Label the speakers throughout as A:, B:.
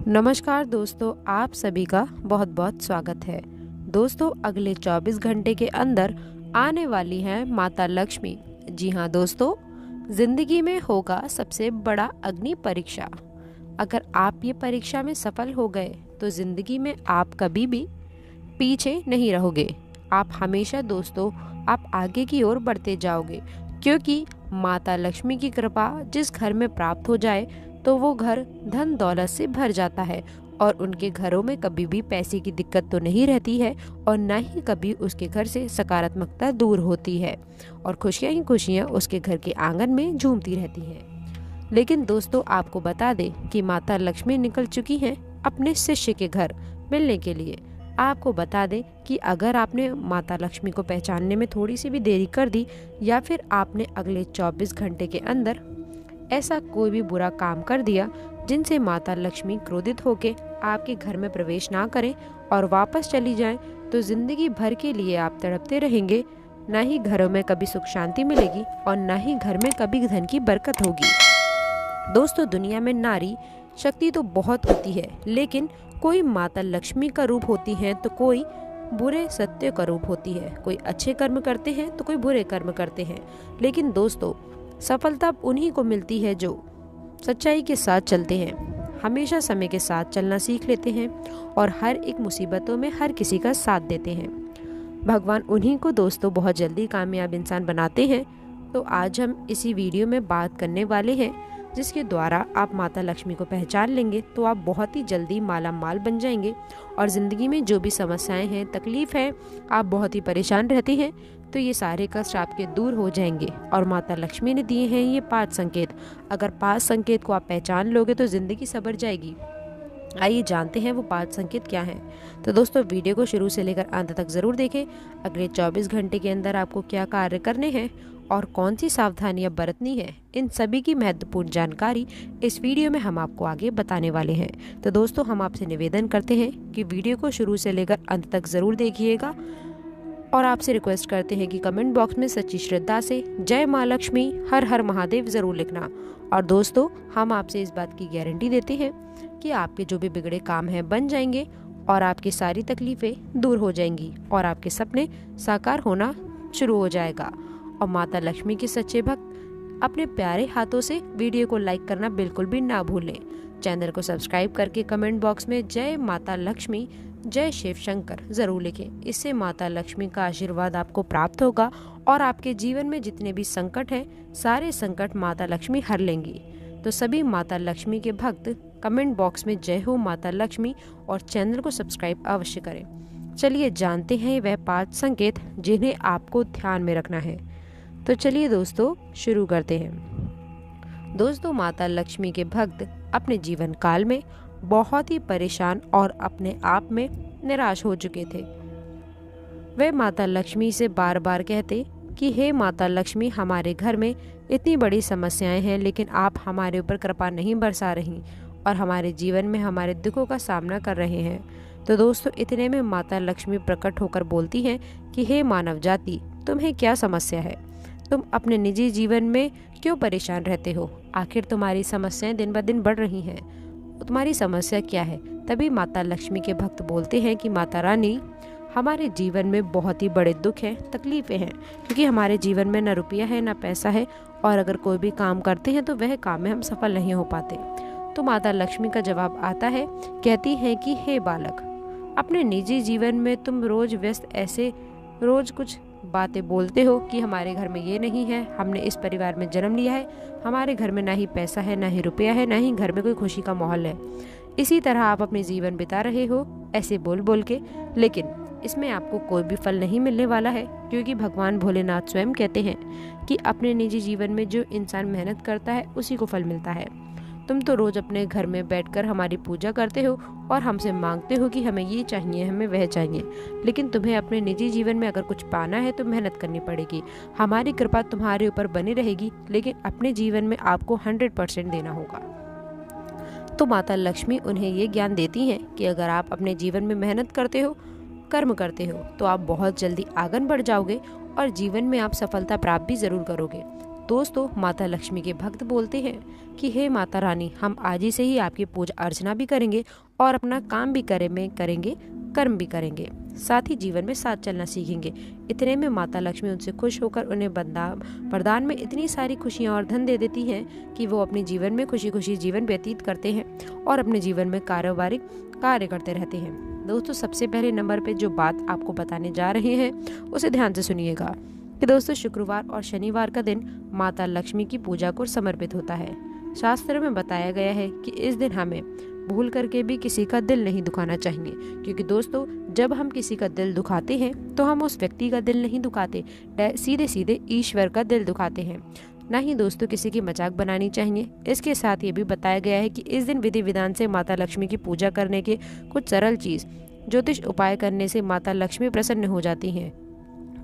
A: नमस्कार दोस्तों, आप सभी का बहुत बहुत स्वागत है। दोस्तों, अगले 24 घंटे के अंदर आने वाली है माता लक्ष्मी। जी हाँ दोस्तों, जिंदगी में होगा सबसे बड़ा अग्नि परीक्षा। अगर आप ये परीक्षा में सफल हो गए तो जिंदगी में आप कभी भी पीछे नहीं रहोगे। आप हमेशा दोस्तों आप आगे की ओर बढ़ते जाओगे, क्योंकि माता लक्ष्मी की कृपा जिस घर में प्राप्त हो जाए तो वो घर धन दौलत से भर जाता है और उनके घरों में कभी भी पैसे की दिक्कत तो नहीं रहती है और न ही कभी उसके घर से सकारात्मकता दूर होती है और खुशियां ही खुशियां उसके घर के आंगन में झूमती रहती हैं। लेकिन दोस्तों, आपको बता दें कि माता लक्ष्मी निकल चुकी हैं अपने शिष्य के घर मिलने के लिए। आपको बता दें कि अगर आपने माता लक्ष्मी को पहचानने में थोड़ी सी भी देरी कर दी या फिर आपने अगले 24 घंटे के अंदर ऐसा कोई भी बुरा काम कर दिया जिनसे माता लक्ष्मी क्रोधित होकर आपके घर में प्रवेश ना करें और वापस चली जाएं, तो जिंदगी भर के लिए आप तड़पते रहेंगे। न ही घरों में कभी सुख शांति मिलेगी और न ही घर में कभी धन की बरकत होगी। दोस्तों, दुनिया में नारी शक्ति तो बहुत होती है, लेकिन कोई माता लक्ष्मी का रूप होती है तो कोई बुरे सत्य का रूप होती है। कोई अच्छे कर्म करते हैं तो कोई बुरे कर्म करते हैं। लेकिन दोस्तों, सफलता उन्हीं को मिलती है जो सच्चाई के साथ चलते हैं, हमेशा समय के साथ चलना सीख लेते हैं और हर एक मुसीबतों में हर किसी का साथ देते हैं। भगवान उन्हीं को दोस्तों बहुत जल्दी कामयाब इंसान बनाते हैं। तो आज हम इसी वीडियो में बात करने वाले हैं जिसके द्वारा आप माता लक्ष्मी को पहचान लेंगे तो आप बहुत ही जल्दी माला माल बन जाएंगे और ज़िंदगी में जो भी समस्याएं हैं, तकलीफ है, आप बहुत ही परेशान रहते हैं, तो ये सारे कष्ट आपके दूर हो जाएंगे। और माता लक्ष्मी ने दिए हैं ये 5 संकेत। अगर 5 संकेत को आप पहचान लोगे तो ज़िंदगी संवर जाएगी। आइए जानते हैं वो 5 संकेत क्या हैं। तो दोस्तों, वीडियो को शुरू से लेकर अंत तक ज़रूर देखें। अगले 24 घंटे के अंदर आपको क्या कार्य करने हैं और कौन सी सावधानियां बरतनी है, इन सभी की महत्वपूर्ण जानकारी इस वीडियो में हम आपको आगे बताने वाले हैं। तो दोस्तों, हम आपसे निवेदन करते हैं कि वीडियो को शुरू से लेकर अंत तक ज़रूर देखिएगा और आपसे रिक्वेस्ट करते हैं कि कमेंट बॉक्स में सच्ची श्रद्धा से जय माँ लक्ष्मी, हर हर महादेव ज़रूर लिखना। और दोस्तों, हम आपसे इस बात की गारंटी देते हैं कि आपके जो भी बिगड़े काम हैं बन जाएंगे और आपकी सारी तकलीफ़ें दूर हो जाएंगी और आपके सपने साकार होना शुरू हो जाएगा। और माता लक्ष्मी के सच्चे भक्त अपने प्यारे हाथों से वीडियो को लाइक करना बिल्कुल भी ना भूलें। चैनल को सब्सक्राइब करके कमेंट बॉक्स में जय माता लक्ष्मी, जय शिव शंकर ज़रूर लिखें। इससे माता लक्ष्मी का आशीर्वाद आपको प्राप्त होगा और आपके जीवन में जितने भी संकट हैं, सारे संकट माता लक्ष्मी हर लेंगी। तो सभी माता लक्ष्मी के भक्त कमेंट बॉक्स में जय हो माता लक्ष्मी और चैनल को सब्सक्राइब अवश्य करें। चलिए जानते हैं वह 5 संकेत जिन्हें आपको ध्यान में रखना है। तो चलिए दोस्तों शुरू करते हैं। दोस्तों, माता लक्ष्मी के भक्त अपने जीवन काल में बहुत ही परेशान और अपने आप में निराश हो चुके थे। वे माता लक्ष्मी से बार बार कहते कि हे माता लक्ष्मी, हमारे घर में इतनी बड़ी समस्याएं हैं, लेकिन आप हमारे ऊपर कृपा नहीं बरसा रही और हमारे जीवन में हमारे दुखों का सामना कर रहे हैं। तो दोस्तों, इतने में माता लक्ष्मी प्रकट होकर बोलती हैं कि हे मानव जाति, तुम्हें क्या समस्या है? तुम अपने निजी जीवन में क्यों परेशान रहते हो? आखिर तुम्हारी समस्याएं दिन ब दिन बढ़ रही हैं। तुम्हारी समस्या क्या है? तभी माता लक्ष्मी के भक्त बोलते हैं कि माता रानी, हमारे जीवन में बहुत ही बड़े दुख हैं, तकलीफ़ें हैं, क्योंकि हमारे जीवन में न रुपया है न पैसा है और अगर कोई भी काम करते हैं तो वह काम में हम सफल नहीं हो पाते। तो माता लक्ष्मी का जवाब आता है, कहती हैं कि हे बालक, अपने निजी जीवन में तुम रोज व्यस्त ऐसे रोज कुछ बातें बोलते हो कि हमारे घर में ये नहीं है, हमने इस परिवार में जन्म लिया है, हमारे घर में ना ही पैसा है, ना ही रुपया है, ना ही घर में कोई खुशी का माहौल है। इसी तरह आप अपने जीवन बिता रहे हो ऐसे बोल बोल के, लेकिन इसमें आपको कोई भी फल नहीं मिलने वाला है, क्योंकि भगवान भोलेनाथ स्वयं कहते हैं कि अपने निजी जीवन में जो इंसान मेहनत करता है उसी को फल मिलता है। तुम तो रोज अपने घर में बैठकर हमारी पूजा करते हो और हमसे मांगते हो कि हमें ये चाहिए, हमें वह चाहिए, लेकिन तुम्हें अपने निजी जीवन में अगर कुछ पाना है तो मेहनत करनी पड़ेगी। हमारी कृपा तुम्हारे ऊपर बनी रहेगी, लेकिन अपने जीवन में आपको 100% देना होगा। तो माता लक्ष्मी उन्हें ये ज्ञान देती हैं कि अगर आप अपने जीवन में मेहनत करते हो, कर्म करते हो, तो आप बहुत जल्दी आगे बढ़ जाओगे और जीवन में आप सफलता प्राप्त भी ज़रूर करोगे। दोस्तों माता लक्ष्मी के भक्त बोलते हैं कि हे माता रानी, हम आज ही से ही आपकी पूजा अर्चना भी करेंगे और अपना काम भी करेंगे, कर्म भी करेंगे, साथ ही जीवन में साथ चलना सीखेंगे। इतने में माता लक्ष्मी उनसे खुश होकर उन्हें वरदान में इतनी सारी खुशियां और धन दे देती हैं कि वो अपने जीवन में खुशी खुशी जीवन व्यतीत करते हैं और अपने जीवन में कारोबारी कार्य करते रहते हैं। दोस्तों सबसे पहले नंबर पे जो बात आपको बताने जा रहे हैं उसे ध्यान से सुनिएगा कि दोस्तों शुक्रवार और शनिवार का दिन माता लक्ष्मी की पूजा को समर्पित होता है। शास्त्र में बताया गया है कि इस दिन हमें भूल करके भी किसी का दिल नहीं दुखाना चाहिए, क्योंकि दोस्तों जब हम किसी का दिल दुखाते हैं तो हम उस व्यक्ति का दिल नहीं दुखाते, सीधे सीधे ईश्वर का दिल दुखाते हैं। ना ही दोस्तों किसी की मजाक बनानी चाहिए। इसके साथ ये भी बताया गया है कि इस दिन विधि विधान से माता लक्ष्मी की पूजा करने के कुछ सरल चीज ज्योतिष उपाय करने से माता लक्ष्मी प्रसन्न हो जाती हैं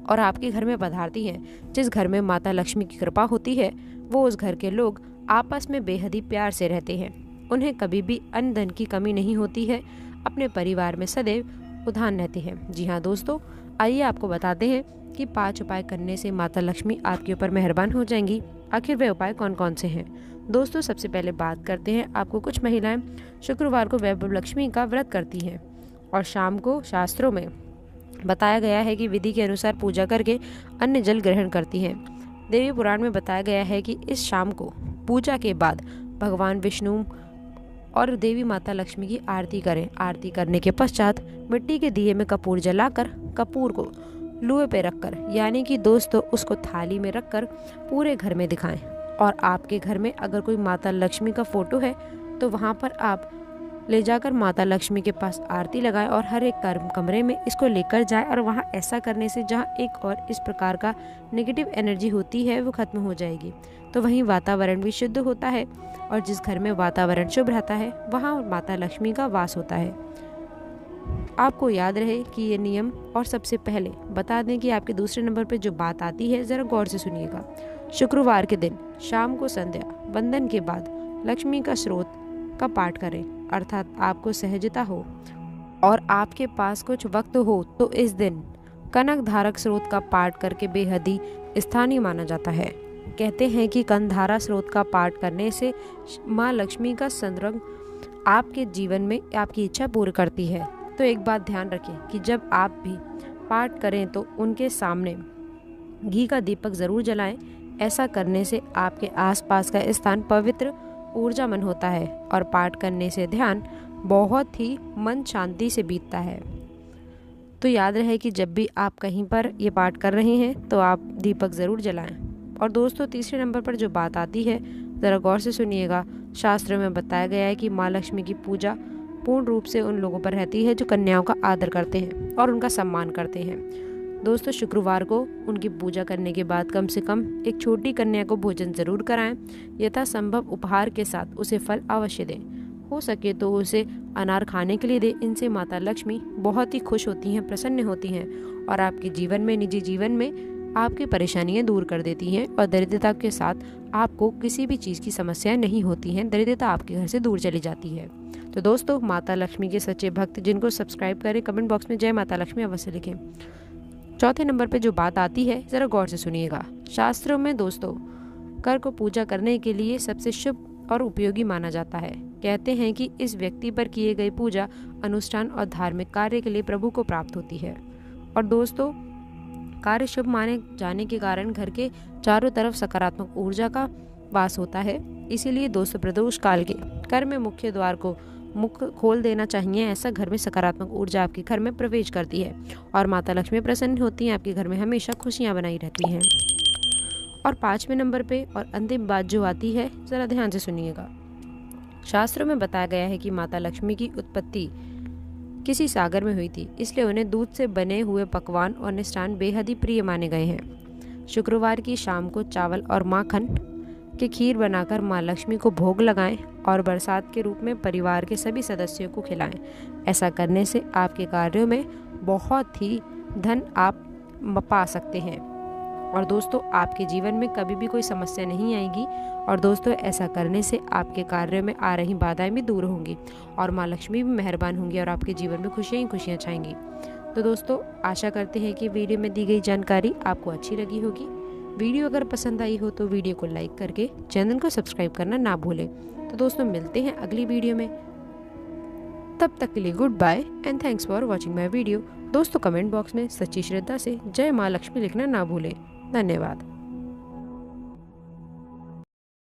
A: और आपके घर में पधारती हैं। जिस घर में माता लक्ष्मी की कृपा होती है वो उस घर के लोग आपस में बेहद ही प्यार से रहते हैं। उन्हें कभी भी अन्न धन की कमी नहीं होती है। अपने परिवार में सदैव उदान रहते हैं। जी हाँ दोस्तों, आइए आपको बताते हैं कि 5 उपाय करने से माता लक्ष्मी आपके ऊपर मेहरबान हो जाएंगी। आखिर वे उपाय कौन कौन से हैं? दोस्तों सबसे पहले बात करते हैं, आपको कुछ महिलाएं शुक्रवार को वैभव लक्ष्मी का व्रत करती हैं और शाम को शास्त्रों में बताया गया है कि विधि के अनुसार पूजा करके अन्न जल ग्रहण करती हैं। देवी पुराण में बताया गया है कि इस शाम को पूजा के बाद भगवान विष्णु और देवी माता लक्ष्मी की आरती करें। आरती करने के पश्चात मिट्टी के दिए में कपूर जलाकर कपूर को लुए पे रखकर, यानी कि दोस्तों उसको थाली में रखकर पूरे घर में दिखाएं। और आपके घर में अगर कोई माता लक्ष्मी का फोटो है तो वहाँ पर आप ले जाकर माता लक्ष्मी के पास आरती लगाएं और हर एक कमरे में इसको लेकर जाएं। और वहाँ ऐसा करने से जहाँ एक और इस प्रकार का नेगेटिव एनर्जी होती है वो खत्म हो जाएगी, तो वहीं वातावरण भी शुद्ध होता है और जिस घर में वातावरण शुभ रहता है वहाँ माता लक्ष्मी का वास होता है। आपको याद रहे कि ये नियम। और सबसे पहले बता दें कि आपके दूसरे नंबर पर जो बात आती है जरा गौर से सुनिएगा। शुक्रवार के दिन शाम को संध्या वंदन के बाद लक्ष्मी का स्रोत का पाठ करें, अर्थात आपको सहजता हो और आपके पास कुछ वक्त हो तो इस दिन कनक धारक स्रोत का पाठ करके बेहद ही स्थानीय माना जाता है। कहते हैं कि कनधारा स्रोत का पाठ करने से माँ लक्ष्मी का संरंग आपके जीवन में आपकी इच्छा पूरी करती है। तो एक बात ध्यान रखें कि जब आप भी पाठ करें तो उनके सामने घी का दीपक जरूर जलाएं। ऐसा करने से आपके आसपास का स्थान पवित्र ऊर्जामन होता है और पाठ करने से ध्यान बहुत ही मन शांति से बीतता है। तो याद रहे कि जब भी आप कहीं पर ये पाठ कर रहे हैं तो आप दीपक ज़रूर जलाएं। और दोस्तों तीसरे नंबर पर जो बात आती है ज़रा गौर से सुनिएगा। शास्त्र में बताया गया है कि माँ लक्ष्मी की पूजा पूर्ण रूप से उन लोगों पर रहती है जो कन्याओं का आदर करते हैं और उनका सम्मान करते हैं। दोस्तों शुक्रवार को उनकी पूजा करने के बाद कम से कम एक छोटी कन्या को भोजन जरूर कराएं। यथासंभव उपहार के साथ उसे फल अवश्य दें। हो सके तो उसे अनार खाने के लिए दें। इनसे माता लक्ष्मी बहुत ही खुश होती हैं, प्रसन्न होती हैं और आपके जीवन में, निजी जीवन में आपकी परेशानियां दूर कर देती हैं और दरिद्रता के साथ आपको किसी भी चीज़ की समस्याएं नहीं होती हैं। दरिद्रता आपके घर से दूर चली जाती है। तो दोस्तों माता लक्ष्मी के सच्चे भक्त जिनको सब्सक्राइब करें, कमेंट बॉक्स में जय माता लक्ष्मी अवश्य लिखें। चौथे नंबर पे जो बात आती है ज़रा गौर से सुनिएगा। शास्त्रों में दोस्तों कर को पूजा करने के लिए सबसे शुभ और उपयोगी माना जाता है। कहते हैं कि इस व्यक्ति पर किए गए पूजा अनुष्ठान और धार्मिक कार्य के लिए प्रभु को प्राप्त होती है। और दोस्तों कार्य शुभ माने जाने के कारण घर के चारों तरफ सकारात्मक ऊर्जा का वास होता है। इसीलिए दोस्तों प्रदोष काल के कर में मुख्य द्वार को मुख खोल देना चाहिए। ऐसा घर में सकारात्मक ऊर्जा आपके घर में प्रवेश करती है और माता लक्ष्मी प्रसन्न होती हैं। आपके घर में हमेशा खुशियां बनाई रहती हैं। और 5वें नंबर पे और अंतिम बात जो आती है ज़रा ध्यान से सुनिएगा। शास्त्रों में बताया गया है कि माता लक्ष्मी की उत्पत्ति किसी सागर में हुई थी, इसलिए उन्हें दूध से बने हुए पकवान और मिष्ठान बेहद ही प्रिय माने गए हैं। शुक्रवार की शाम को चावल और माखन की खीर बनाकर माँ लक्ष्मी को भोग लगाएं और प्रसाद के रूप में परिवार के सभी सदस्यों को खिलाएं। ऐसा करने से आपके कार्यों में बहुत ही धन आप पा सकते हैं और दोस्तों आपके जीवन में कभी भी कोई समस्या नहीं आएगी। और दोस्तों ऐसा करने से आपके कार्यों में आ रही बाधाएं भी दूर होंगी और माँ लक्ष्मी भी मेहरबान होंगी और आपके जीवन में खुशियाँ ही खुशियाँ छाएंगी। तो दोस्तों आशा करते हैं कि वीडियो में दी गई जानकारी आपको अच्छी लगी होगी। वीडियो अगर पसंद आई हो तो वीडियो को लाइक करके चैनल को सब्सक्राइब करना ना भूलें। तो दोस्तों मिलते हैं अगली वीडियो में, तब तक के लिए good bye and thanks for watching my video. दोस्तों कमेंट बॉक्स में सच्ची श्रद्धा से जय माँ लक्ष्मी लिखना ना भूलें। धन्यवाद।